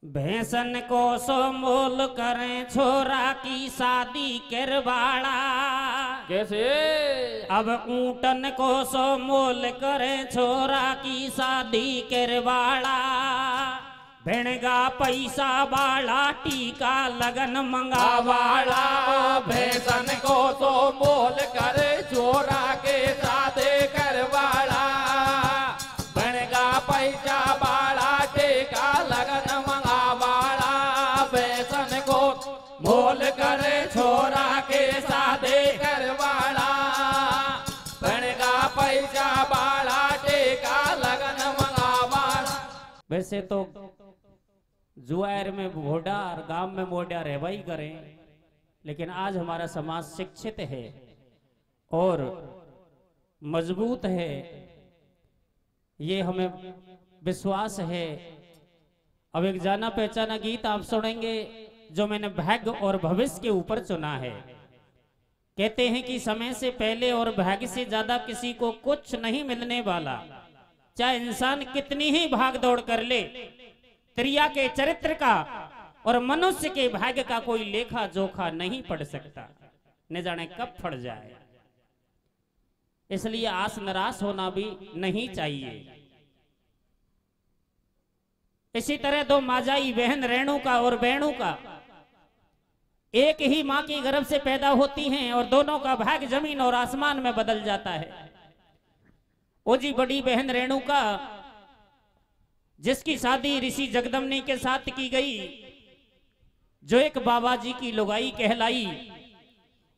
भैंसन को सो मोल करें छोरा की शादी करवाड़ा। कैसे? अब ऊँटन को सो मोल करें छोरा की शादी करवाड़ा। भेड़गा पैसा बाड़ा टीका लगन मंगावाड़ा। भैंसन को तो मोल करे छोरा के शादी करवाड़ा। भेड़गा पैसा बाड़ा टीका लगन मंगावाड़ा। भैंसन को मोल करे छोरा के शादी करवाड़ा। भेड़गा पैसा बाड़ा टीका लगन मंगावाड़ा। वैसे तो जुआर में घोड़ा और गांव में मोड़ा रहवाई करें, लेकिन आज हमारा समाज शिक्षित है और मजबूत है, ये हमें विश्वास है। अब एक जाना पहचाना गीत आप सुनेंगे जो मैंने भाग्य और भविष्य के ऊपर चुना है। कहते हैं कि समय से पहले और भाग्य से ज्यादा किसी को कुछ नहीं मिलने वाला। चाहे इंसान कितनी ही भाग दौड़ कर ले, त्रिया के चरित्र का और मनुष्य के भाग्य का कोई लेखा जोखा नहीं पड़ सकता, न जाने कब फट जाए। इसलिए आस निराश होना भी नहीं चाहिए। इसी तरह दो माजाई बहन रेणुका और वेणुका एक ही मां की गर्भ से पैदा होती हैं और दोनों का भाग्य जमीन और आसमान में बदल जाता है। ओ जी बड़ी बहन रेणुका, जिसकी शादी ऋषि जगदम्नी के साथ की गई, जो एक बाबा जी की लुगाई कहलाई,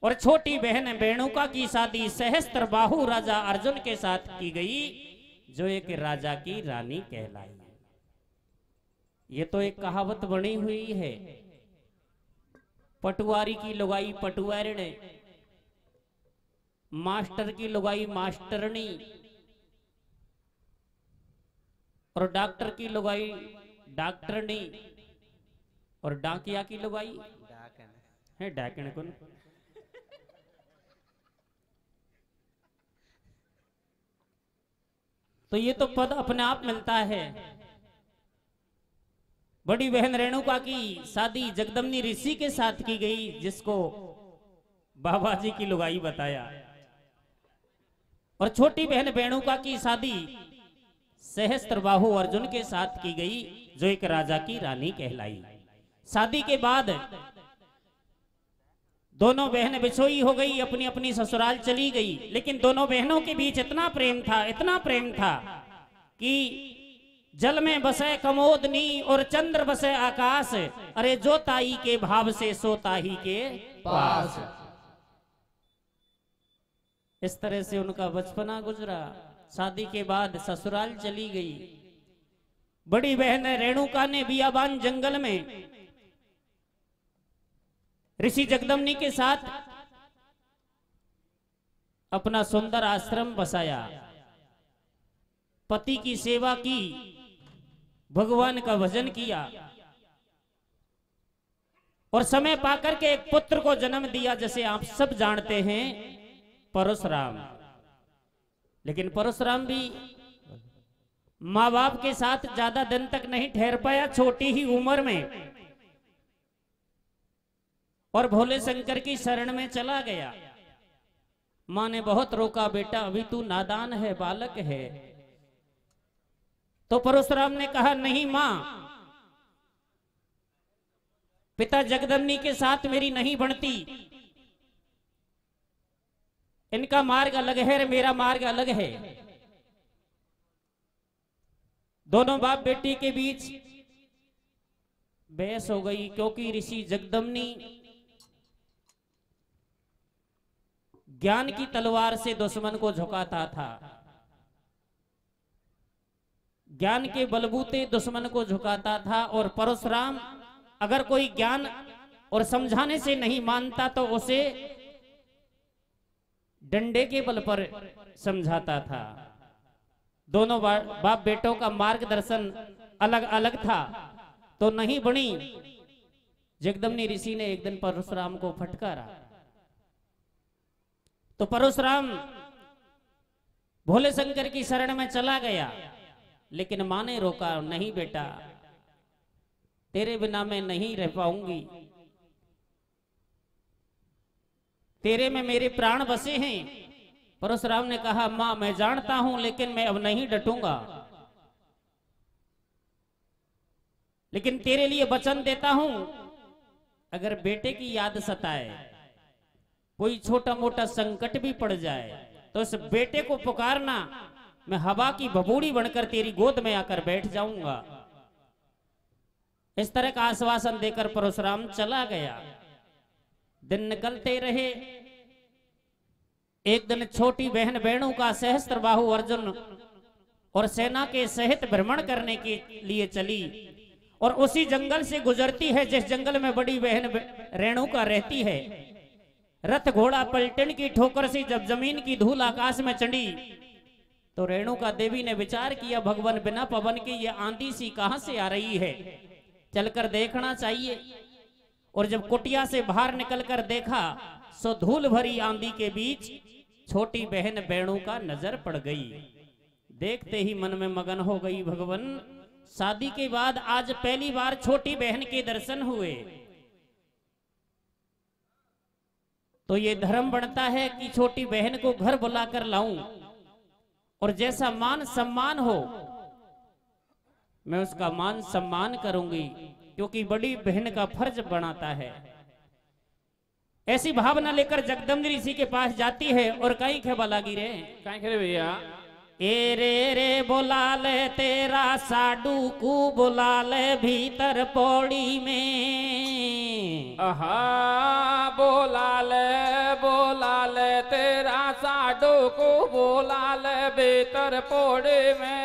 और छोटी बहन वेणुका की शादी सहस्त्र बाहु राजा अर्जुन के साथ की गई, जो एक राजा की रानी कहलाई। ये तो एक कहावत बनी हुई है, पटुआरी की लुगाई पटुआरने, मास्टर की लुगाई मास्टरनी, और डॉक्टर की लुगाई डॉक्टरनी, और डाकिया की लुगाई है डाकन कुन। तो ये तो पद अपने आप मिलता है। बड़ी बहन रेणुका की शादी जगदम्नी ऋषि के साथ की गई, जिसको बाबा जी की लुगाई बताया, और छोटी बहन वेणुका की शादी सहस्त्र बाहु अर्जुन के साथ की गई, जो एक राजा की रानी कहलाई। शादी के बाद दोनों बहनें बिछोई हो गई, अपनी अपनी ससुराल चली गई। लेकिन दोनों बहनों के बीच इतना प्रेम था, इतना प्रेम था कि जल में बसे कमोदनी और चंद्र बसे आकाश, अरे जो ताई के भाव से सो ताही के पास। इस तरह से उनका बचपना गुजरा। शादी के बाद ससुराल चली गई। बड़ी बहन रेणुका ने बियाबान जंगल में ऋषि जगदम्नी के साथ अपना सुंदर आश्रम बसाया, पति की सेवा की, भगवान का भजन किया, और समय पाकर के एक पुत्र को जन्म दिया, जैसे आप सब जानते हैं, परशुराम। लेकिन परशुराम भी माँ बाप के साथ ज्यादा दिन तक नहीं ठहर पाया, छोटी ही उम्र में, और भोले शंकर की शरण में चला गया। माँ ने बहुत रोका, बेटा अभी तू नादान है, बालक है। तो परशुराम ने कहा, नहीं माँ, पिता जगदम्नी के साथ मेरी नहीं बनती। इनका मार्ग अलग है, मेरा मार्ग अलग है। दोनों बाप बेटी के बीच बहस हो गई, क्योंकि ऋषि जगदम्नी ज्ञान की तलवार से दुश्मन को झुकाता था, ज्ञान के बलबूते दुश्मन को झुकाता था। और परशुराम अगर कोई ज्ञान और समझाने से नहीं मानता तो उसे डंडे के बल पर समझाता था। दोनों बाप बेटों का मार्गदर्शन अलग अलग था, तो नहीं बनी। जगदम्नी ऋषि ने एक दिन परशुराम को फटकारा, तो परशुराम भोले शंकर की शरण में चला गया। लेकिन माँ ने रोका, नहीं बेटा, तेरे बिना मैं नहीं रह पाऊंगी, तेरे में मेरे प्राण बसे हैं। परशुराम ने कहा मां मैं जानता हूं, लेकिन मैं अब नहीं डटूंगा, लेकिन तेरे लिए वचन देता हूं, अगर बेटे की याद सताए, कोई छोटा मोटा संकट भी पड़ जाए, तो इस बेटे को पुकारना, मैं हवा की बबूड़ी बनकर तेरी गोद में आकर बैठ जाऊंगा। इस तरह का आश्वासन देकर परशुराम चला गया। दिन निकलते रहे। एक दिन छोटी बहन वेणु का सहस्त्रबाहु अर्जुन और सेना के सहित भ्रमण करने के लिए चली, और उसी जंगल से गुजरती है जिस जंगल में बड़ी बहन रेणुका रहती है। रथ घोड़ा पलटन की ठोकर से जब जमीन की धूल आकाश में चढ़ी, तो रेणुका देवी ने विचार किया, भगवान बिना पवन के ये आंधी सी कहां से आ रही है, चलकर देखना चाहिए। और जब कुटिया से बाहर निकलकर देखा, सो धूल भरी आंधी के बीच छोटी बहन वेणुका नजर पड़ गई। देखते ही मन में मगन हो गई, भगवान शादी के बाद आज पहली बार छोटी बहन के दर्शन हुए, तो ये धर्म बनता है कि छोटी बहन को घर बुलाकर लाऊं, और जैसा मान सम्मान हो मैं उसका मान सम्मान करूंगी, क्योंकि बड़ी बहन का फर्ज बनाता है। ऐसी भावना लेकर जगदम्ब ऋषि के पास जाती है, और कहीं खेबा लगी रे, कहीं खेले भैया, ए रे रे बोला ले तेरा साडू को बुला ले भीतर पौड़ी में। आहा बोला ले तेरा साडू को बोला ले भीतर पौड़ी में।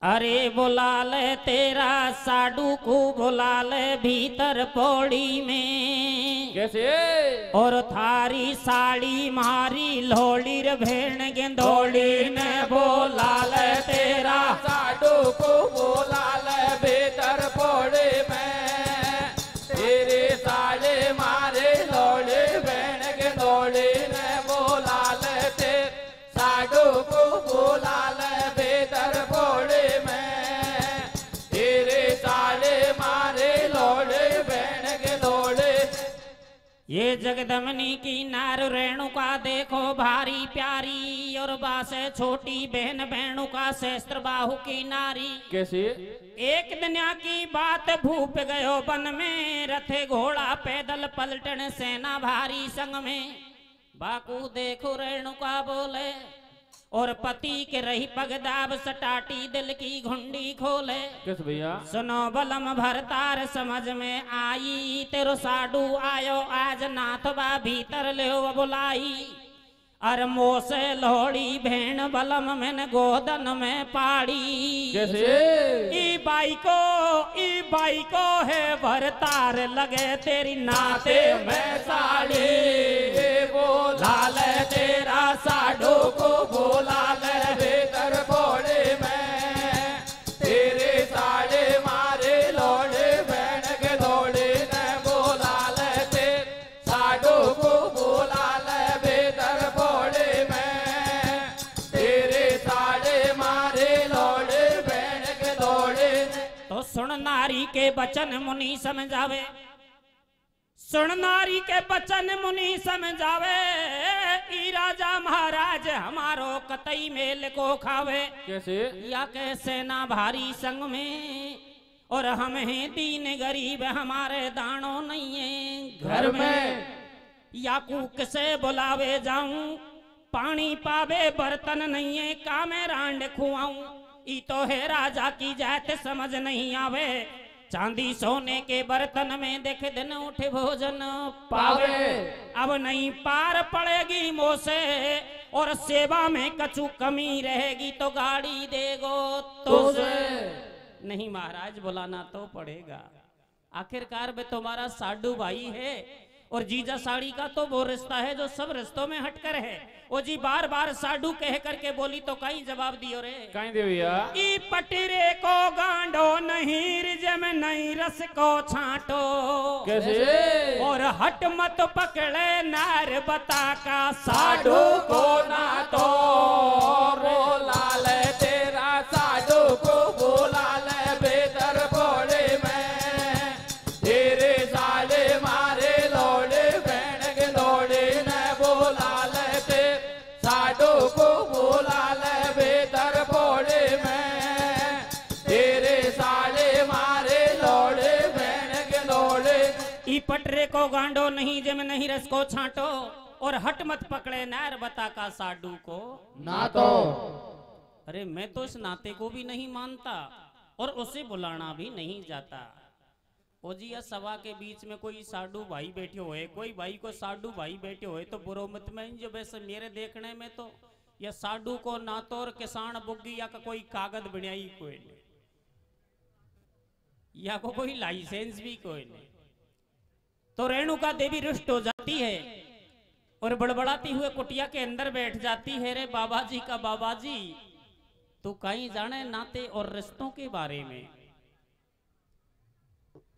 अरे बुला ले तेरा साडू को बुला ले भीतर पौड़ी में। कैसे? और थारी साड़ी मारी लोड़ी रे भेड़ गेंदोड़ी ने बोला ले तेरा साडू को बोला ले भीतर पौड़ी में। तेरे साड़े मारे लोड़ी भेड़ गेंदोड़ी ने बोला ले तेरे साडू को बोला ले भीतर पौड़ी में। तेरे साड़े मारे लोड़ी भेड़ गेंदोड़ी। ये जगदमनी की नार रेणुका देखो भारी प्यारी, और बासे छोटी बहन वेणुका सहस्त्र बाहु की नारी। कैसी? एक दुनिया की बात भूप गयो वन में, रथे घोड़ा पैदल पलटन सेना भारी संग में। बाकू देखो रेणुका बोले, और पति के रही पगदाब सटाटी दिल की घुंडी खोले। किस भैया? सुनो बलम भरतार समझ में आई, तेरो साडू आयो आज नाथबा भीतर ले बुलाई। अर मोसे लोड़ी भेण बलम में गोदन में पाड़ी। कैसे? ई बाई को है भरतार लगे तेरी नाते में साड़ी। बोला ले तेरा साडू को बोला ले भीतर पौड़ी में। तेरे साड़े मारे लोड़े बहन के लोड़े ने बोला ले तेरे साडू को बोला ले भीतर पौड़ी में। तेरे साड़े मारे लोड़े बहन के लोड़े। तो सुन नारी के बचन मुनि समझावे, सुन नारी के बचन मुनि समझावे। ई राजा महाराज हमारो कतई मेल को खावे। कैसे? या कैसे ना भारी संग में, और हम हैं दीन गरीब हमारे दानो नहीं है घर में। या कूक से बुलावे जाऊं, पानी पावे बर्तन नहीं है कामे रांड खुआऊं। ई तो है राजा की जात समझ नहीं आवे, चांदी सोने के बर्तन में देख दिन उठे भोजन पावे। अब नहीं पार पड़ेगी मोसे, और सेवा में कछु कमी रहेगी तो गाड़ी देगो तो से। नहीं महाराज बुलाना तो पड़ेगा, आखिरकार वे तुम्हारा साडू भाई है, और जीजा साड़ी का तो वो रिश्ता है जो सब रिश्तों में हटकर है। वो जी बार बार साडू कह करके बोली तो कहीं जवाब दियो रे। कहीं दे भैया? ई पटिरे को गांडो नहीं रिज में नहीं रस को छाटो। कैसे? और हट मत पकड़े नार बता का साडू को ना तो। बोला ले तेरा साडू को बोला ले पटरे को गांडो नहीं जम नहीं रस को छांटो, और हट मत पकड़े नैर बता का साडू को ना तो। अरे मैं तो इस नाते को भी नहीं मानता और उसे बुलाना भी नहीं जाता। ओ जी, या सभा के बीच में कोई साडू भाई बैठे हुए, कोई भाई को साडू भाई बैठे हुए तो बुरो मत में जो वैसे मेरे देखने में तो या साडू को ना तो और किसान बुग्गी या का कोई कागज बनाई कोई नहीं, या को कोई लाइसेंस भी कोई नहीं। तो रेणुका देवी रुष्ट हो जाती है और बड़बड़ाती हुए कुटिया के अंदर बैठ जाती है। रे बाबा जी का बाबा जी, तू कहीं जाने नाते और रिश्तों के बारे में,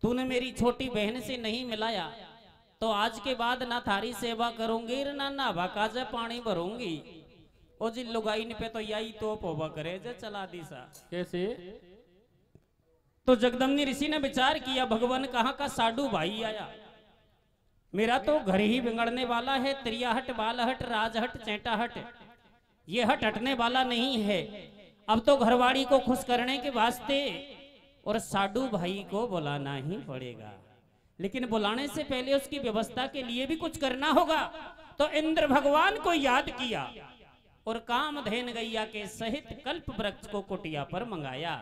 तूने मेरी छोटी बहन से नहीं मिलाया तो आज के बाद ना थारी सेवा करूंगी ना नाभा काजे पानी भरूंगी। ओ जी लुगाई ने पे तो यही तो पोबा करे जे चला दी सा। कैसे? तो जगदम्नी ऋषि ने विचार किया, भगवान कहाँ का साडू भाई आया, मेरा तो घर ही बिगड़ने वाला है। त्रियाहट बालहट राजहट चैटाहट ये हट हटने वाला नहीं है। अब तो घरवाड़ी को खुश करने के वास्ते और साडू भाई को बुलाना ही पड़ेगा, लेकिन बुलाने से पहले उसकी व्यवस्था के लिए भी कुछ करना होगा। तो इंद्र भगवान को याद किया और कामधेन गैया के सहित कल्प वृक्ष को कुटिया पर मंगाया।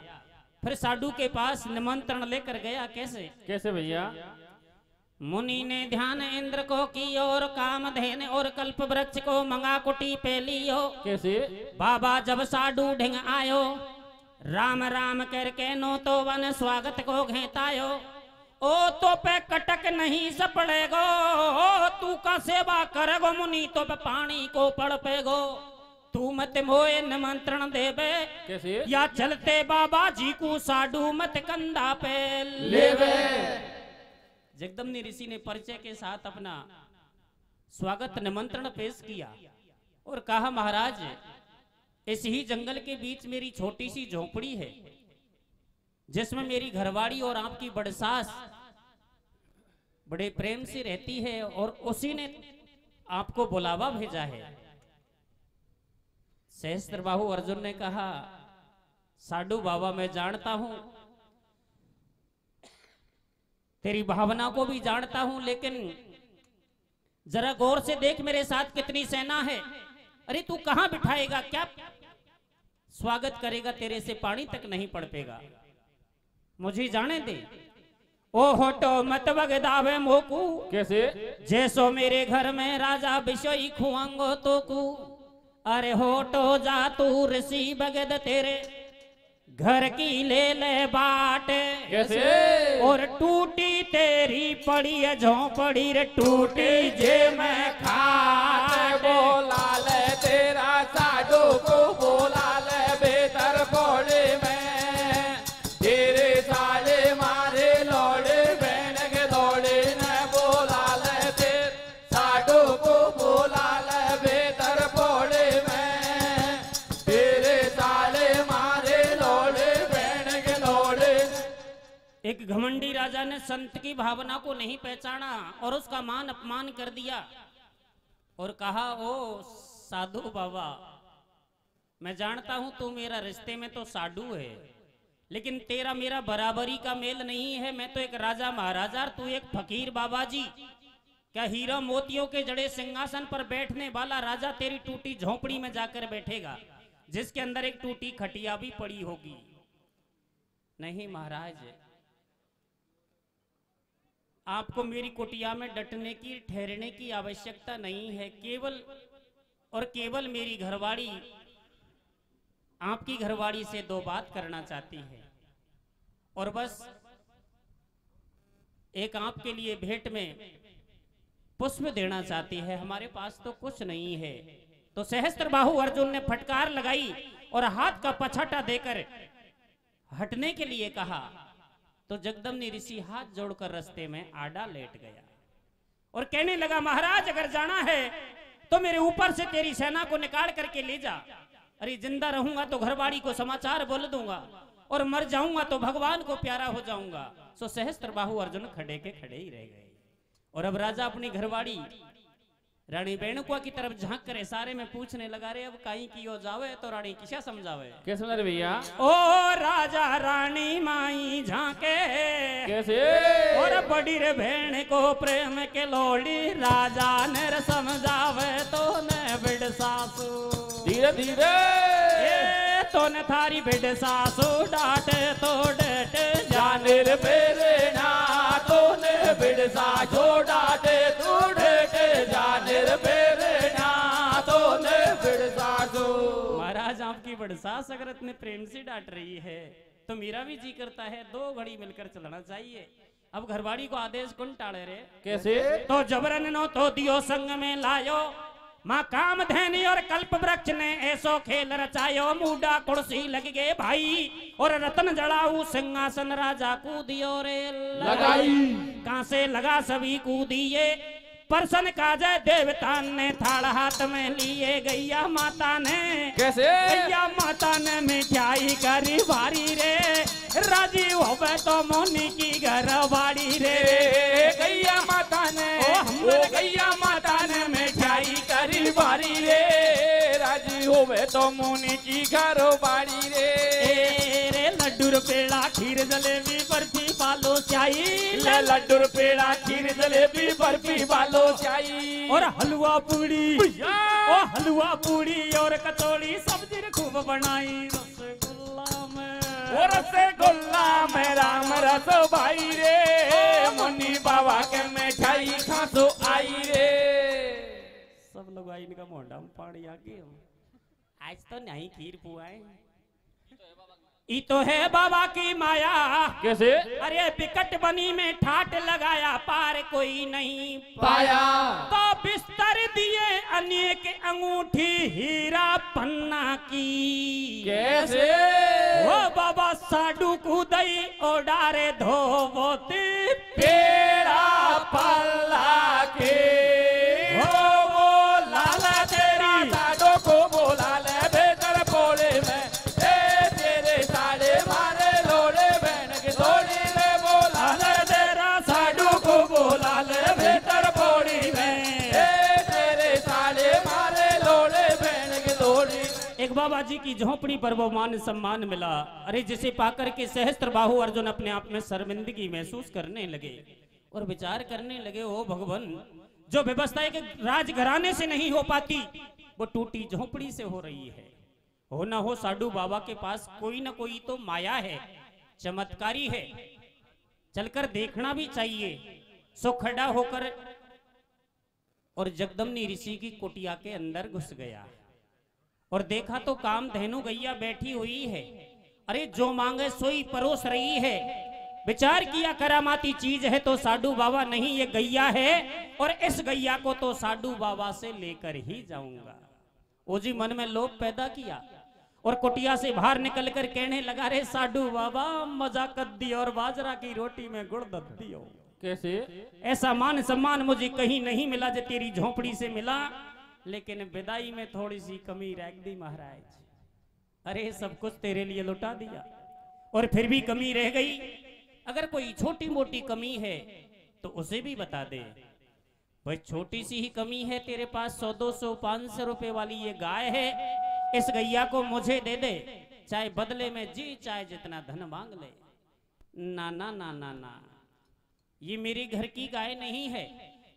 फिर साडू के पास निमंत्रण लेकर गया। कैसे? कैसे भैया? मुनि ने ध्यान इंद्र को की और कामधेन और कल्प वृक्ष को मंगा कुटी पे लियो। कैसे? बाबा जब साडू ढिंग आयो, राम राम करके नो तो वन स्वागत को घेतायो। ओ तो पे कटक नहीं सपड़ेगो, तू का सेवा करेगो मुनि तो पे पानी को पड़ पेगो। तू मत मोए निमंत्रण देवे, कैसे? या चलते बाबा जी को साडू मत कंधा पे लेवे। जगदम्नी ऋषि ने परिचय के साथ अपना स्वागत निमंत्रण पेश किया और कहा, महाराज इस ही जंगल के बीच मेरी छोटी सी झोपड़ी है जिसमें मेरी घरवाड़ी और आपकी बड़ सास बड़े प्रेम से रहती है और उसी ने आपको बुलावा भेजा है। सहस्त्रबाहु अर्जुन ने कहा, साडू बाबा मैं जानता हूं, तेरी भावना को भी जानता हूं, लेकिन जरा गौर से देख मेरे साथ कितनी सेना है। अरे तू कहां बिठाएगा, क्या स्वागत करेगा, तेरे से पानी तक नहीं पड़ पेगा, मुझे जाने दे। ओ होटो मत बगदावे मोकू। कैसे? जैसो मेरे घर में राजा बिशोई खुआंगो तो कू। अरे होटो जा तू ऋषि बगद तेरे घर की ले ले बाट। कैसे? और टूटी तेरी पड़ी है झोंपड़ी रे, टूटी जे मैं खाट। बोला ले तेरा साडू को, बोला ले बेहतर बोले में, तेरे साले मारे लौड़े बहन के दौड़े न। बोला ले तेरे साडू को, बोला ले बेहतर बोले में, तेरे साले मारे लौड़े बहन के दौड़े। एक घमंडी राजा ने संत की भावना को नहीं पहचाना और उसका मान अपमान कर दिया और कहा, ओ साधु बाबा मैं जानता हूं तू मेरा रिश्ते में तो साडू है, लेकिन तेरा मेरा बराबरी का मेल नहीं है। मैं तो एक राजा महाराजा, तू एक फकीर बाबा जी। क्या हीरा मोतियों के जड़े सिंहासन पर बैठने वाला राजा तेरी टूटी झोंपड़ी में जाकर बैठेगा जिसके अंदर एक टूटी खटिया भी पड़ी होगी? नहीं महाराज, आपको मेरी कुटिया में डटने की ठहरने की आवश्यकता नहीं है। केवल और केवल मेरी घरवाड़ी आपकी घरवाड़ी से दो बात करना चाहती है और बस एक आपके लिए भेंट में पुष्प देना चाहती है। हमारे पास तो कुछ नहीं है। तो सहस्त्रबाहु अर्जुन ने फटकार लगाई और हाथ का पछाटा देकर हटने के लिए कहा। तो जगदम्नी ऋषि हाथ जोड़कर रास्ते में आड़ा लेट गया और कहने लगा, महाराज अगर जाना है तो मेरे ऊपर से तेरी सेना को निकाल करके ले जा। अरे जिंदा रहूंगा तो घरवाड़ी को समाचार बोल दूंगा और मर जाऊंगा तो भगवान को प्यारा हो जाऊंगा। सो सहस्त्रबाहु अर्जुन खड़े के खड़े ही रह गए और अब राजा अपनी घरवाड़ी रानी बेणुका की तरफ झांक कर इशारे में पूछने लगा, रे अब कहीं की हो जावे तो रानी किसा समझावे? कैसे समझा भैया? ओ राजा रानी माई झांके कैसे? और बड़ी रे भेण को प्रेम के लोड़ी राजा ने समझावे तो ने बिड़ सासू धीरे धीरे तो न थारी बिड़ सासू डांटे तो डटे जानिर बेरेना तो ने बिड़ सासू डांटे तो डटे जानिर बेरेना तो ने बिड़ सासू। महाराज आपकी बिड़ सास अगर इतने प्रेम से डांट रही है तो मेरा भी जी करता है दो घड़ी मिलकर चलना चाहिए। अब घरवाड़ी को आदेश कौन टाले रे? कैसे? तो जबरन नो तो दियो संग में लायो माँ काम धैनी और कल्प वृक्ष ने ऐसो खेल रचायो मूडा कुर्सी लग गए भाई और रतन जड़ाऊ सिंहासन राजा कूदियो रे लगाई कहां से लगा सभी कूदिए परसन काजे देवता ने थाड़ हाथ में लिए गैया माता ने कैसे? गैया माता ने मिठाई करी भारी रे राजी होवे तो मोनी की घर बाड़ी रे गैया माता ने गैया माता ने मिठाई करी बारी रे राजी होवे तो मोनी की घर बाड़ी रे रे लड्डू पेड़ा खीर जलेबी बर्फी बालो चाई लड्डू पेड़ा खीर जलेबी बर्फी बालो चाई और हलवा पूड़ी ओ हलवा पूड़ी और कचौड़ी सब्जी खूब बनाई रसगुल्ला में और रसगुल्ला में राम रस भाई रे मुन्नी बाबा के मिठाई खासो आई रे। सब लोग आई इनका मोहडा में पानी आ गए आज तो नहीं खीर पुआए ई तो है बाबा की माया। कैसे? अरे बिकट बनी में ठाट लगाया पार कोई नहीं पाया तो बिस्तर दिए अनेक अंगूठी हीरा पन्ना की। कैसे? वो बाबा साडू कूदई ओ डारे धोबोती पेड़ा पल्ला के वो लाला तेरी साडो को बोला ले बेकर पोले में तेरे साड़े मारे लोड़े बहन के दौड़ी ले बोला ले तेरा साडू को बोला ले बेकर पोड़ी में तेरे साड़े मारे लोड़े बहन के दौड़ी। एक बाबा जी की झोपड़ी पर वो मान सम्मान मिला। अरे जिसे पाकर के सहस्त्र बाहु अर्जुन अपने आप में शर्मिंदगी महसूस करने लगे और विचार करने लगे ओ भगवान जो व्यवस्था एक राजघराने से नहीं हो पाती वो टूटी झोपड़ी से हो रही है। हो ना हो साडू बाबा के पास कोई ना कोई तो माया है चमत्कारी है चलकर देखना भी चाहिए। सो खड़ा होकर और जगदम्नी ऋषि की कुटिया के अंदर घुस गया और देखा तो काम धेनु गैया बैठी हुई है। अरे जो मांगे सोई परोस रही है। विचार किया करामाती चीज है तो साडू बाबा नहीं ये गैया है और इस गैया को तो साडू बाबा से लेकर ही जाऊंगा। ओ जी मन में लोभ पैदा किया और कुटिया से बाहर निकलकर कहने लगा रे साडू बाबा मजा कर दी और बाजरा की रोटी में गुड़ दत दियो। कैसे? ऐसा मान सम्मान मुझे कहीं नहीं मिला जो तेरी झोपड़ी से मिला लेकिन विदाई में थोड़ी सी कमी रह गई महाराज। अरे सब कुछ तेरे लिए लुटा दिया और फिर भी कमी रह गई। अगर कोई छोटी मोटी कमी है तो उसे भी बता दे। भाई छोटी सी ही कमी है तेरे पास 100-200 500 रुपए वाली ये गाय है इस गैया को मुझे दे दे चाहे बदले में जी चाहे जितना धन मांग ले। ना ना ना ना ना ये मेरे घर की गाय नहीं है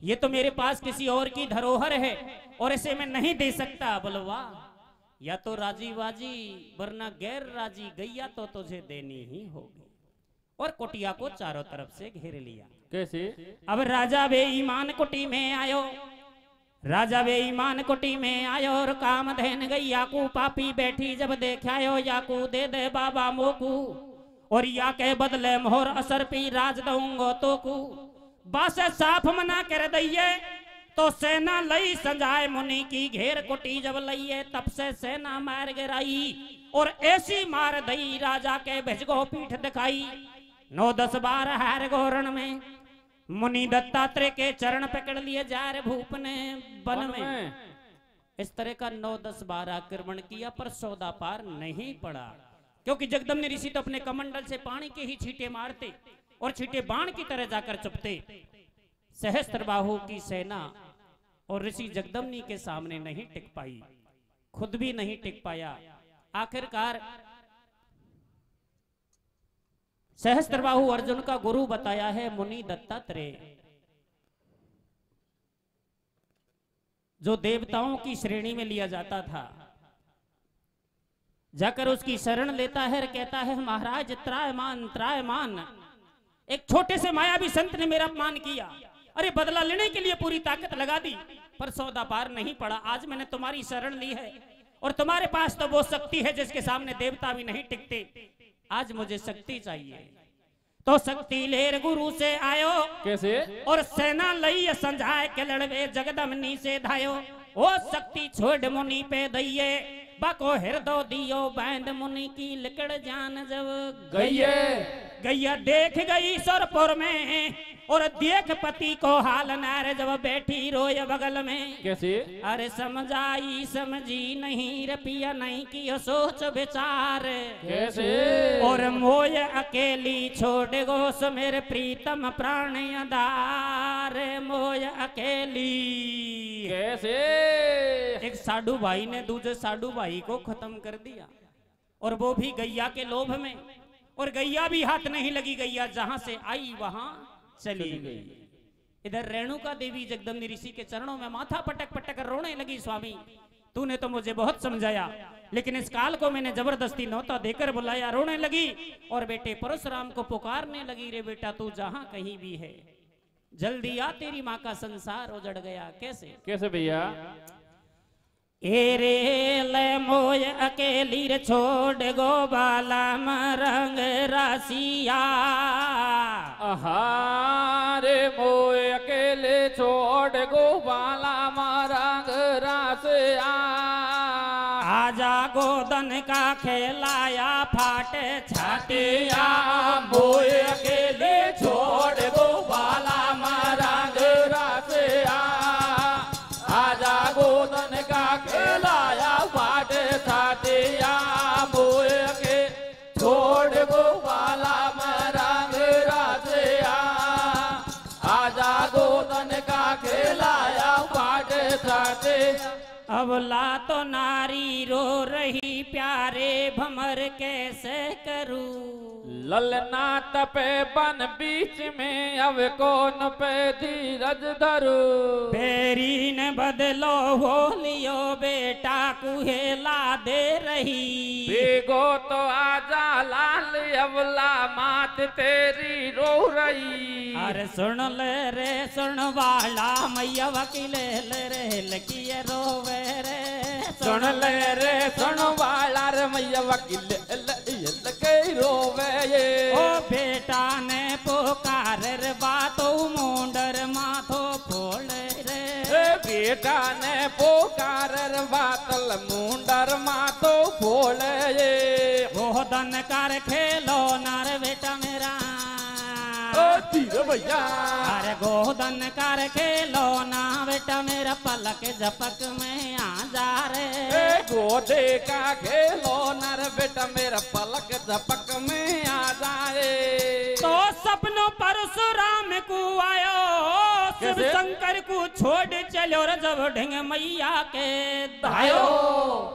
ये तो मेरे पास किसी और की धरोहर है और इसे मैं नहीं दे सकता। बलवा या तो राजी बाजी वरना गैर राजी गैया तो तुझे देनी ही होगी। और कुटिया को चारों तरफ से घेर लिया। कैसे? अब राजा बेईमान कुटी में आयो राजा बेईमान कुटी में आयो और काम धैन गैया को पापी बैठी जब देखायो याकू दे दे बाबा मोकू और या के बदले मोहर असर पी राज दूंगो तो कू बस साफ मना कर दइए तो सेना लई संजाए मुनि की घेर कुटी जब लइए तब से सेना मार गिराई और ऐसी मार दई राजा के भिजगो पीठ दिखाई 9-10 बार हार गोरण में मुनि दत्तात्रेय के चरण पकड़ लिए जा रे भूप ने वन में। इस तरह का 9-10 बार आक्रमण किया पर सौदा पार नहीं पड़ा क्योंकि जगदम्नी ऋषि तो अपने कमंडल से पानी के ही छींटे मारते और छींटे बाण की तरह जाकर चुपते। सहस्त्रबाहु की सेना और ऋषि जगदम्नी के सामने नहीं टिक पाई खुद भी नहीं टिक पाया। आखिरकार सहस्त्रबाहु अर्जुन का गुरु बताया है मुनि दत्तात्रेय, जो देवताओं की श्रेणी में लिया जाता था। जाकर उसकी शरण लेता है और कहता है महाराज त्रायमान त्रायमान, एक छोटे से मायावी संत ने मेरा अपमान किया, अरे बदला लेने के लिए पूरी ताकत लगा दी, पर सौदा पार नहीं पड़ा। आज मैंने तुम्हारी शरण ली है और तुम्हारे पास तो वो शक्ति है जिसके सामने देवता भी नहीं टिकते। आज मुझे शक्ति चाहिए। तो शक्ति लेर गुरु से आयो, कैसे? और सेना लई संजाए के लड़वे जगदमनी से धायो। ओ शक्ति छोड़ मुनि पे दइये, बाको हृदय दियो बैंद मुनि की लिकड़ जान जब गइये। गैया देख गई सरपुर में और देख पति को हाल नार जब बैठी रोय बगल में। कैसे? अरे समझाई समझी नहीं रपिया नहीं की सोच विचार। कैसे? और मोय अकेली छोड़ गो सो मेरे प्रीतम प्राण आधार। मोय अकेली। कैसे? एक साधु भाई ने दूसरे साधु भाई को खत्म कर दिया, और वो भी गैया के लोभ में। और गैया भी हाथ नहीं लगी, गैया जहां से आई वहां चली गई। इधर रेणुका देवी जगदम्बी ऋषि के चरणों में माथा पटक पटक रोने लगी, स्वामी तूने तो मुझे बहुत समझाया, लेकिन इस काल को मैंने जबरदस्ती नौता देकर बुलाया। रोने लगी और बेटे परशुराम को पुकारने लगी, रे बेटा तू जहां कहीं भी है जल्दी आ, तेरी माँ का संसार उजड़ गया। कैसे? कैसे भैया? एरे ले मोय अकेली रे छोड़ गो बाला रंग रासिया। रे मोय अकेले छोड़ गोपाला मारंग रासिया। आजा गोदन का खेलाया फाटे छातिया। मोय अकेले छोड़ गोपाला मारंग रासिया। आजा गोदन का खेलाया फाटे छातिया। मोय के छोड़ गोपाला मारंग रासिया। आजा गोदन का खेलाया फाटे छातिया। अबला तो नारी रो रही प्यारे भमर कैसे करूं। ललना तपे बन बीच में अब कौन पे धीरज धरू। बेरी ने बदलो हो लियो बेटा कुहेला दे रही। बेगो तो आजा लाल अबला मात तेरी रो रही। अरे सुन ले रे सुन वाला मैया वकील ले रे लकिए रोवे रे। सुन ले रे सुन वाला रे मैया वकील लके रोवे ये। ओ बेटा ने पुकार रे बातो मुंडर माथो फोड़ रे। बेटा ने पुकार रे बातल मुंडर माथो फोड़ ये। गोदन कर खेलो नार बेटा मेरा। धीरे भैया। अरे गोदन कर खेलो ना बेटा मेरा पलक झपक में आ जा रे। गोदे का खेलो नर बेटा मेरा पलक झपक में आ जाए। तो सपनों परशुराम को आयो शिव शंकर को छोड़ चलो रे जब ढिंग मैया के धायो।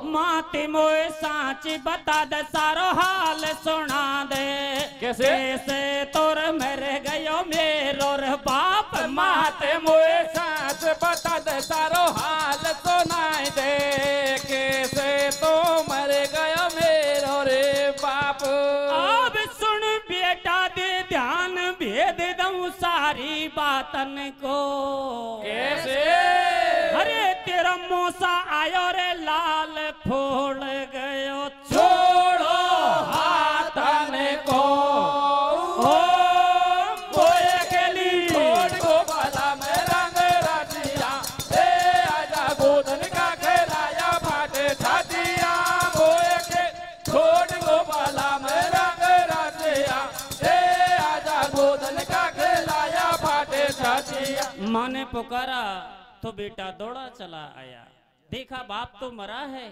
माते मोए साच बता दे सारो हाल सुना दे। कैसे? कैसे तोर मेरे गयो मेरो रे बाप। माते मोए साच बता दे सारो हाल सुनाई दे। कैसे तो मर गया मेरो रे बाप। अब सुन बेटा दे ध्यान भेद दूं सारी बातन को। कैसे? अरे तेरा मौसा आयो रे लाल फोड़ गयो छोड़ो हाथन को। माँ ने पुकारा तो बेटा दौड़ा चला आया। देखा बाप तो मरा है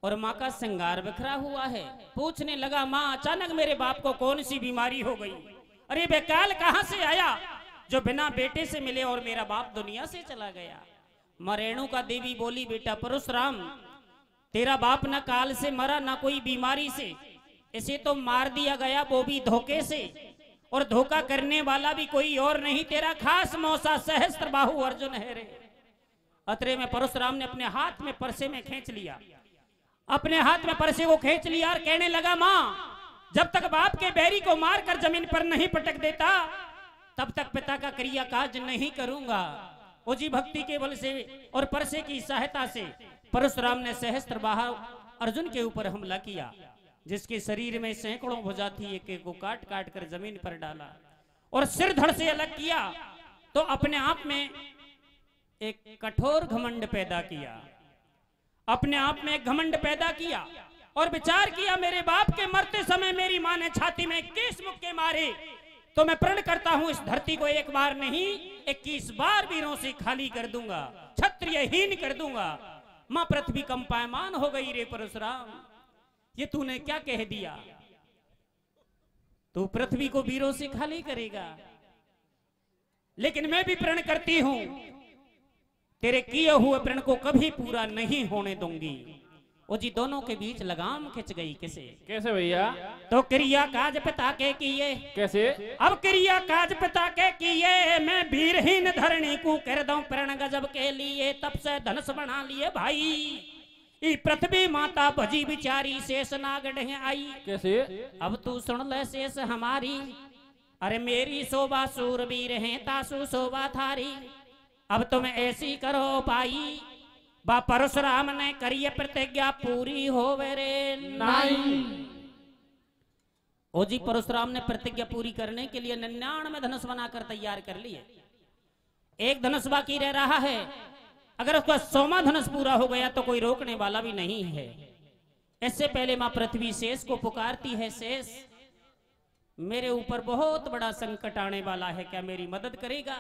और माँ का श्रृंगार बिखरा हुआ है। पूछने लगा माँ अचानक मेरे बाप को कौन सी बीमारी हो गई। अरे बेकाल कहाँ से आया जो बिना बेटे से मिले और मेरा बाप दुनिया से चला गया। माँ रेणुका देवी बोली बेटा परशुराम तेरा बाप न काल से मरा न कोई बीमारी से, इसे तो मार दिया गया, वो भी धोखे से, और धोखा करने वाला भी कोई और नहीं, तेरा खास मौसा सहस्त्र बाहु अर्जुन है रे। अतरे में परशुराम ने अपने हाथ में परसे में खींच लिया, अपने हाथ में परसे को खींच लिया और कहने लगा, मां जब तक बाप के बैरी को मारकर जमीन पर नहीं पटक देता तब तक पिता का क्रिया काज नहीं करूंगा। ओ जी भक्ति के बल से और परसे की सहायता से परशुराम ने सहस्त्र बाहु अर्जुन के ऊपर हमला किया, जिसके शरीर में सैकड़ों भुजा थी, एक एक को काट काट कर जमीन पर डाला और सिर धड़ से अलग किया। तो अपने आप में एक कठोर घमंड पैदा किया, अपने आप में एक घमंड पैदा किया और विचार किया, मेरे बाप के मरते समय मेरी मां ने छाती में 21 मुक्के मारे, तो मैं प्रण करता हूं इस धरती को एक बार नहीं 21 बार वीरों से खाली कर दूंगा, क्षत्रियहीन कर दूंगा। मां पृथ्वी कंपायमान हो गई रे परशुराम, ये तूने क्या कह दिया? तू पृथ्वी को वीरों से खाली करेगा, लेकिन मैं भी प्रण करती हूं तेरे किए हुए प्रण को कभी पूरा नहीं होने दूंगी। वो जी दोनों के बीच लगाम खिंच गई। कैसे भैया? तो क्रिया काज पिता के किए। कैसे? अब क्रिया काज पिता के किए, मैं वीरहीन धरणी को कर दूं प्रण गजब के लिए, तब से धनुष बना लिए भाई, ई पृथ्वी माता भजी बिचारी शेष नागढ़ आई। कैसे? अब तू सुन ले शेष हमारी, अरे मेरी शोभा सूरवीर है तासु शोभा थारी, अब तुम ऐसी करो पाई, बा परशुराम ने करिए प्रतिज्ञा पूरी होवे रे नहीं। ओ जी परशुराम ने प्रतिज्ञा पूरी करने के लिए 99 धनुष बनाकर तैयार कर लिए, एक धनुष बाकी रह रहा है। अगर उसका 100वां धनुष पूरा हो गया तो कोई रोकने वाला भी नहीं है। इससे पहले मां पृथ्वी शेष को पुकारती है, शेष मेरे ऊपर बहुत बड़ा संकट आने वाला है, क्या मेरी मदद करेगा?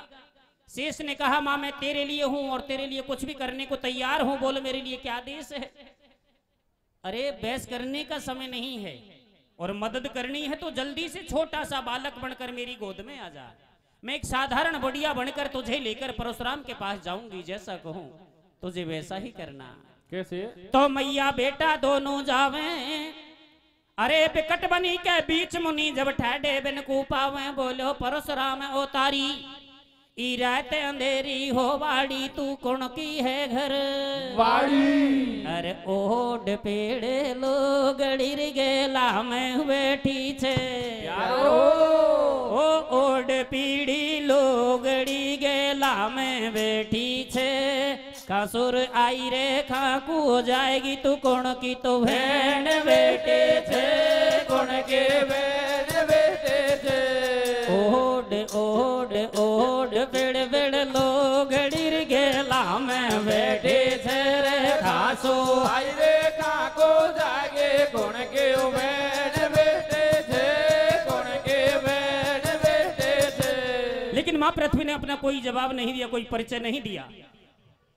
शेष ने कहा, मां मैं तेरे लिए हूं और तेरे लिए कुछ भी करने को तैयार हूं, बोल मेरे लिए क्या आदेश है? अरे बहस करने का समय नहीं है, और मदद करनी है तो जल्दी से छोटा सा बालक बनकर मेरी गोद में आ जा, मैं एक साधारण बढ़िया बनकर तुझे लेकर परशुराम के पास जाऊंगी, जैसा कहूं तुझे वैसा ही करना। कैसे? तो मैया बेटा दोनों जावे, अरे बिकट बनी के बीच मुनि जब ठहरे बिन को पावे, बोलो परशुराम ओ तारी, ई रात अंधेरी हो वाड़ी, तू कौन की है घर वाड़ी? अरे ओड पेड़े लोगड़ी गेला में बैठी छे, ओ ओड पीड़ी लोगड़ी गेला में बैठी छे, कासुर आई रे खाकू हो जाएगी, तू कौन की तो भेड़ बेटे छे, कौन के भेड़ बेटे थे? ओड ओड ओड बेड़ बेड़ लोगड़ी गेला में बैठे छे रे खासो, आई रे खाको जागे, कौन के भेड़ बेटे थे, कौन के भेड़ बेटे थे? लेकिन मां पृथ्वी ने अपना कोई जवाब नहीं दिया, कोई परिचय नहीं दिया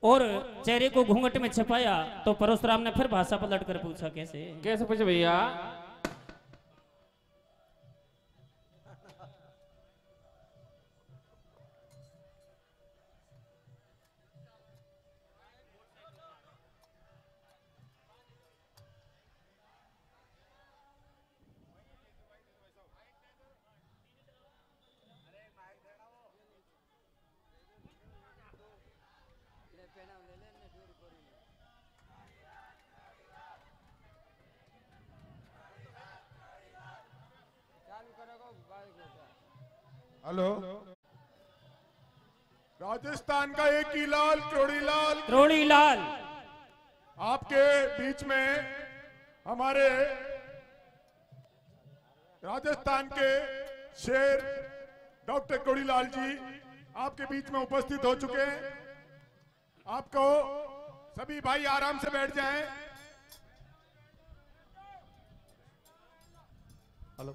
और चेहरे को घूंघट में छिपाया। तो परशुराम ने फिर भाषा पलट कर पूछा, कैसे? कैसे पूछे भैया? हेलो, राजस्थान का एक ही लाल क्रोड़ीलाल, क्रोड़ीलाल आपके बीच में हमारे राजस्थान के शेर डॉक्टर क्रोड़ीलाल जी आपके बीच में उपस्थित हो चुके हैं। आपको सभी भाई आराम से बैठ जाएं। हेलो,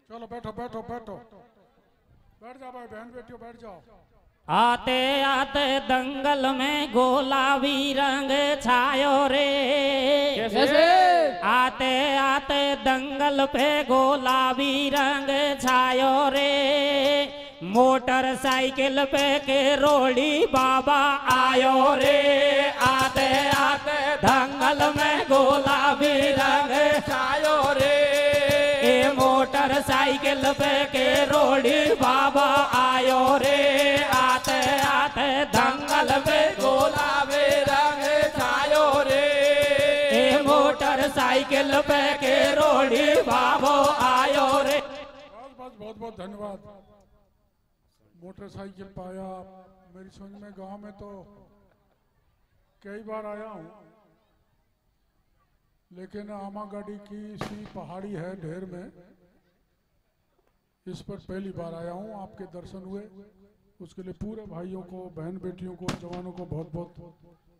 चलो बैठो बैठो बैठो, बैठ जाओ भाई बहन बेटियों बैठ जाओ। आते आते दंगल में गुलाबी रंग छायो रे। कैसे? आते आते दंगल पे गुलाबी रंग छायो रे। मोटरसाइकिल पे के रोड़ी बाबा आयो रे। आते आते दंगल में गुलाबी रंग छायो रे। ए मोटरसाइकिल पे के रोड़ी बाबा आयो रे। आते आते दंगल में गुलाबी रंग छायो रे। ए मोटरसाइकिल पे के रोड़ी बाबा आयो रे। बहुत बहुत धन्यवाद। मोटरसाइकिल पाया मेरी समझ में, गांव में तो कई बार आया हूँ, लेकिन आमा गाड़ी की सी पहाड़ी है ढेर में, इस पर पहली बार आया हूँ। आपके दर्शन हुए, उसके लिए पूरे भाइयों को, बहन बेटियों को, जवानों को बहुत बहुत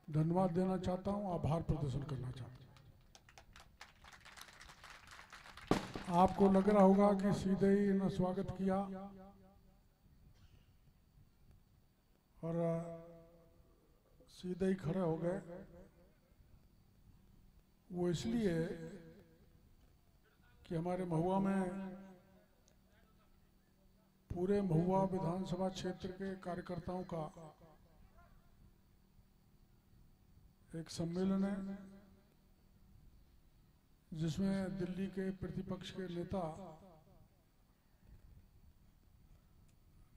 धन्यवाद देना चाहता हूँ, आभार प्रदर्शन करना चाहता हूँ। आपको लग रहा होगा कि सीधे ही इन्होंने स्वागत किया, और सीधे ही खड़े हो गए। वो इसलिए कि हमारे महुआ में, पूरे महुआ विधानसभा क्षेत्र के कार्यकर्ताओं का एक सम्मेलन है, जिसमें दिल्ली के प्रतिपक्ष के नेता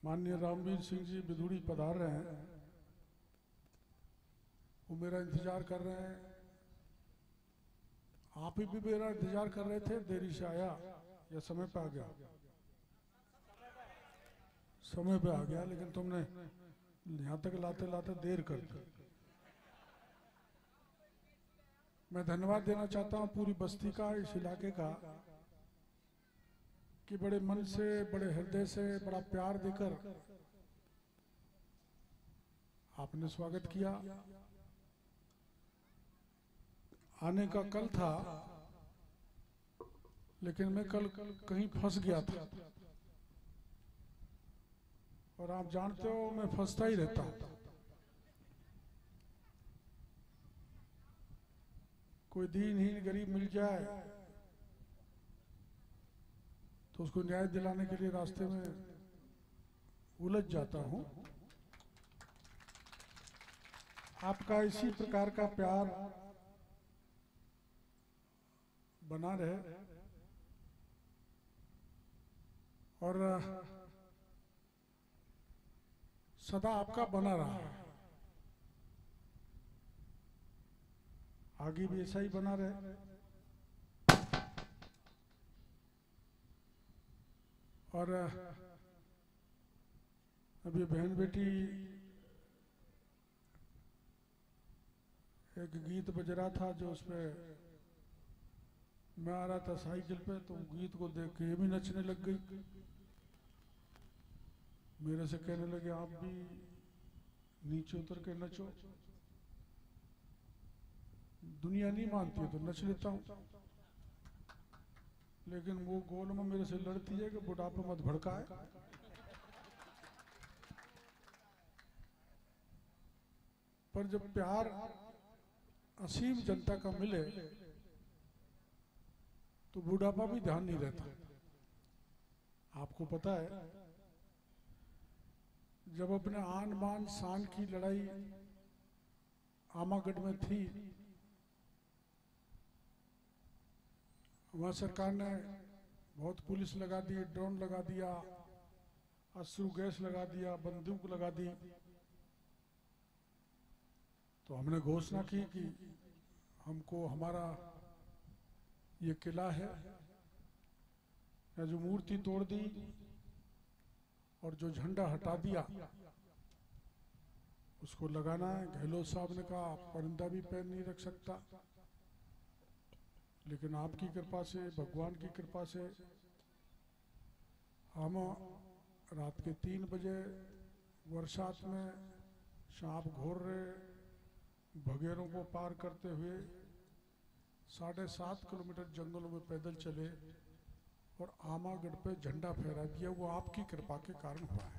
माननीय रामवीर सिंह जी बिधूड़ी पधार रहे हैं। वो मेरा इंतजार कर रहे हैं, आप ही भी मेरा इंतजार कर रहे थे। देरी से आया या समय पे आ गया? समय पे आ गया, लेकिन तुमने यहाँ तक लाते लाते देर कर दी। मैं धन्यवाद देना चाहता हूँ पूरी बस्ती का, इस इलाके का, कि बड़े मन से, बड़े हृदय से, बड़ा प्यार देकर आपने स्वागत किया। आने का कल था, लेकिन मैं कल कहीं फंस गया था, और आप जानते हो मैं फंसता ही रहता हूं। कोई दीनहीन गरीब मिल जाए तो उसको न्याय दिलाने के लिए रास्ते में उलझ जाता हूं। आपका इसी प्रकार का प्यार बना रहे, और सदा आपका बना रहा है, आगे भी ऐसा ही बना रहे। और अभी बहन बेटी एक गीत बज रहा था, जो उसमें मैं आ रहा था साइकिल पे, तो गीत को देख के ये भी नचने लग गई। मेरे से कहने लगे आप भी नीचे उतर के नचो। दुनिया नहीं मानती है तो नच लेता हूं, लेकिन वो गोल में मेरे से लड़ती है कि बुढ़ापे मत भड़काए। पर जब प्यार असीम जनता का मिले तो बुढ़ापा भी ध्यान नहीं रहता। आपको पता है, जब अपने आन बान शान की लड़ाई आमागढ़ में थी, वहां सरकार ने बहुत पुलिस लगा दी, ड्रोन लगा दिया, अश्रु गैस लगा दिया, बंदूक लगा दी। तो हमने घोषणा की कि हमको हमारा ये किला है, या जो मूर्ति तोड़ दी और जो झंडा हटा दिया उसको लगाना है। गहलोत साहब ने कहा परिंदा भी पैर नहीं रख सकता, लेकिन आपकी कृपा से, भगवान की कृपा से हम रात के 3 बजे बरसात में सांप घोर रहे भगेरों को पार करते हुए 7.5 किलोमीटर जंगलों में पैदल चले और आमागढ़ पे झंडा फहरा दिया। वो आपकी कृपा के कारण हुआ है।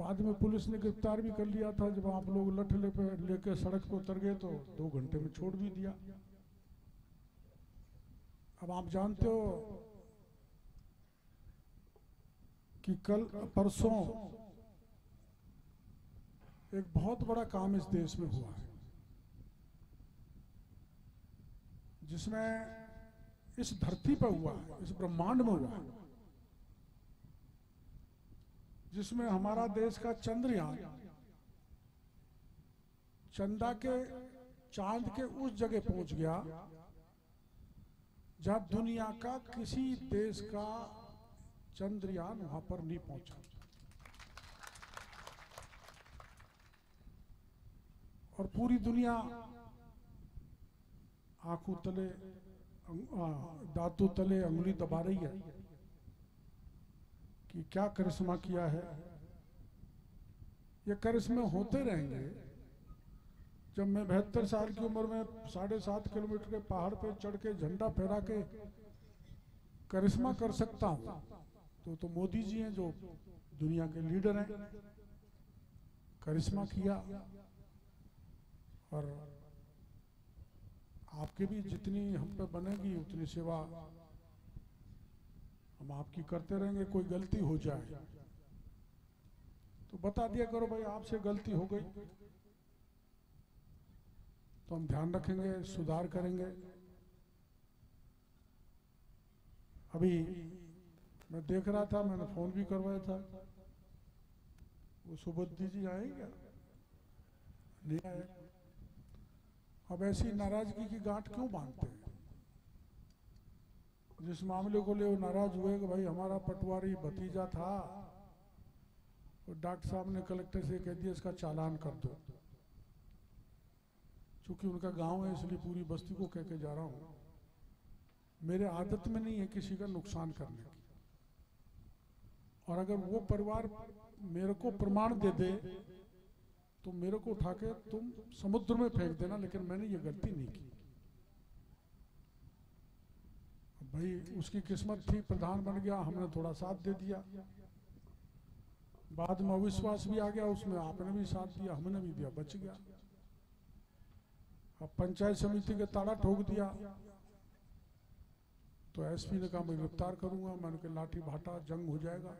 बाद में पुलिस ने गिरफ्तार भी कर लिया था। जब आप लोग लठ लेकर सड़क पर उतर गए तो 2 घंटे में छोड़ भी दिया। अब आप जानते हो कि कल परसों एक बहुत बड़ा काम इस देश में हुआ है, जिसमें इस धरती पर हुआ है, इस ब्रह्मांड में हुआ है, जिसमें हमारा देश का चंद्रयान चंदा के चांद के उस जगह पहुंच गया जहां दुनिया का किसी देश का चंद्रयान वहां पर नहीं पहुंचा। और पूरी दुनिया आंखों तले दांतों तले अंगुली दबा रही है कि क्या करिश्मा किया है। ये करिश्मे होते रहेंगे। जब मैं 72 साल की उम्र में 7.5 किलोमीटर के पहाड़ पे चढ़ के झंडा फहरा के करिश्मा कर सकता हूं, तो मोदी जी हैं जो दुनिया के लीडर हैं। करिश्मा किया। और आपके भी जितनी हम पे बनेगी उतनी सेवा हम आपकी करते रहेंगे। कोई गलती हो जाए तो बता दिया करो, भाई आपसे गलती हो गई, तो हम ध्यान रखेंगे, सुधार करेंगे। अभी मैं देख रहा था, मैंने फोन भी करवाया था, वो सुबोधी जी आए क्या? नहीं आए। अब ऐसी नाराजगी की गांठ क्यों बांधते हैं? जिस मामले को ले वो नाराज हुए कि भाई हमारा पटवारी भतीजा था, तो डॉक्टर साहब ने कलेक्टर से कह दिया इसका चालान कर दो। चूंकि उनका गांव है इसलिए पूरी बस्ती को कह के जा रहा हूं। मेरे आदत में नहीं है किसी का नुकसान करने की। और अगर वो परिवार मेरे को प्रमाण दे दे तो मेरे को उठा के तुम समुद्र में फेंक देना, लेकिन मैंने ये गलती नहीं की। भाई उसकी किस्मत थी, प्रधान बन गया, हमने थोड़ा साथ दे दिया। बाद में अविश्वास भी आ गया, उसमें आपने भी साथ दिया, हमने भी दिया, बच गया। अब पंचायत समिति के ताला ठोक दिया तो एसपी ने कहा मैं गिरफ्तार करूंगा। मैंने कहा लाठी भाटा जंग हो जाएगा,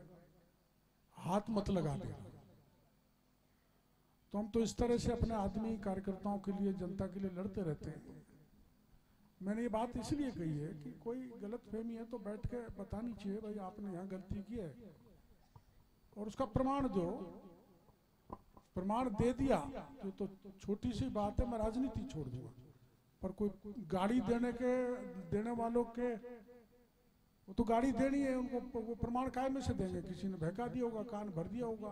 हाथ मत लगा देना। तो हम तो इस तरह से अपने आदमी कार्यकर्ताओं के लिए, जनता के लिए लड़ते रहते हैं। मैंने ये बात इसलिए कही है कि कोई गलत फहमी है तो बैठ के बतानी चाहिए, भाई आपने यहाँ गलती की है और उसका प्रमाण दो। प्रमाण दे दिया तो छोटी सी बात है, मैं राजनीति छोड़ दूंगा। पर कोई गाड़ी देने वालों के, वो तो गाड़ी देनी है उनको, वो प्रमाण काय में से देंगे? किसी ने बहका दिया होगा, कान भर दिया होगा,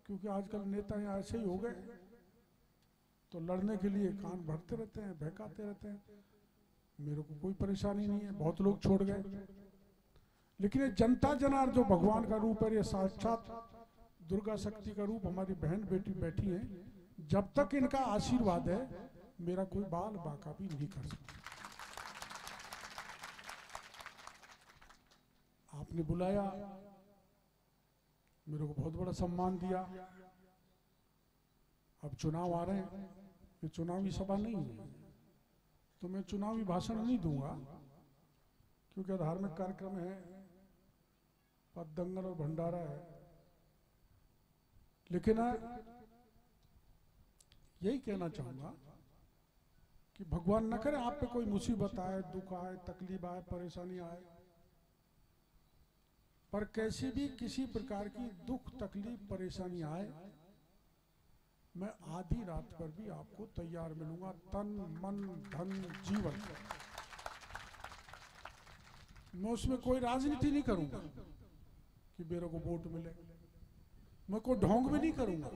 क्योंकि आजकल नेता यहाँ ऐसे ही हो गए, तो लड़ने के लिए कान भरते रहते हैं, बहकाते रहते हैं। मेरे को कोई परेशानी नहीं है, बहुत लोग छोड़ गए। लेकिन ये जनता जनार जो भगवान का रूप है, ये साक्षात दुर्गा शक्ति का रूप, हमारी बहन बेटी बैठी है, जब तक इनका आशीर्वाद है मेरा कोई बाल बाका भी नहीं कर सकता। आपने बुलाया, मेरे को बहुत बड़ा सम्मान दिया। अब चुनाव आ रहे हैं, ये चुनावी सभा नहीं है, तो मैं चुनावी भाषण नहीं दूंगा, क्योंकि धार्मिक कार्यक्रम है, पद दंगल और भंडारा है। लेकिन यही कहना चाहूंगा कि भगवान न करे आप पे कोई मुसीबत आए, दुख आए, तकलीफ आए, परेशानी आए, पर कैसी भी किसी प्रकार की दुख तकलीफ परेशानी आए, मैं आधी रात पर भी आपको तैयार मिलूंगा, तन मन धन जीवन। मैं उसमें कोई राजनीति नहीं करूंगा कि मेरे को वोट मिले, मैं कोई ढोंग भी नहीं करूंगा,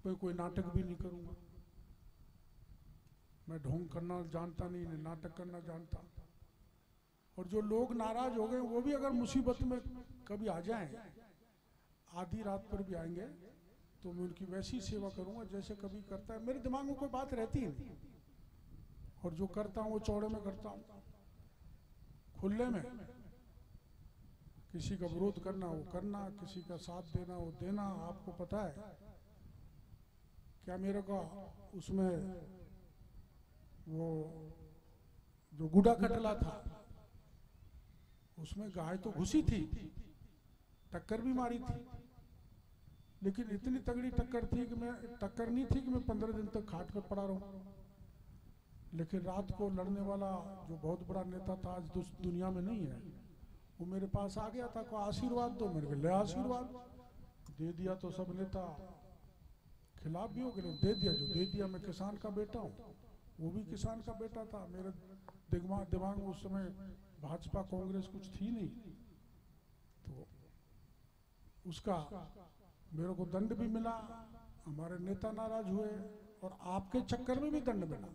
मैं कोई नाटक भी नहीं करूंगा। मैं ढोंग करना जानता नहीं, नाटक करना जानता। और जो लोग नाराज हो गए वो भी अगर मुसीबत में कभी आ जाएं, आधी रात पर भी आएंगे, तो मैं उनकी वैसी सेवा करूंगा जैसे कभी करता है। मेरे दिमाग में कोई बात रहती ही नहीं, और जो करता हूं वो चौड़े में करता हूं, खुले में, किसी का विरोध करना वो करना, किसी का साथ देना वो देना। आपको पता है क्या मेरे को उसमें वो जो गुड़ा कटला था उसमें गाय तो घुसी थी, टक्कर भी मारी थी, लेकिन इतनी तगड़ी टक्कर थी कि टक्कर नहीं थी कि मैं 15 दिन तक खाट पे पड़ा रहूं। लेकिन रात को लड़ने वाला जो बहुत बड़ा नेता था आज दुनिया में नहीं है, वो मेरे पास आ गया था, को आशीर्वाद दो। मेरे को ले आशीर्वाद दे दिया तो सब नेता खिलाफ भी हो गए, दे दिया जो दे दिया। मैं किसान का बेटा हूँ, वो भी किसान का बेटा था। मेरे दिमाग में उस समय भाजपा कांग्रेस कुछ थी नहीं, तो उसका मेरे को दंड भी मिला, हमारे नेता नाराज हुए और आपके चक्कर में भी दंड मिला।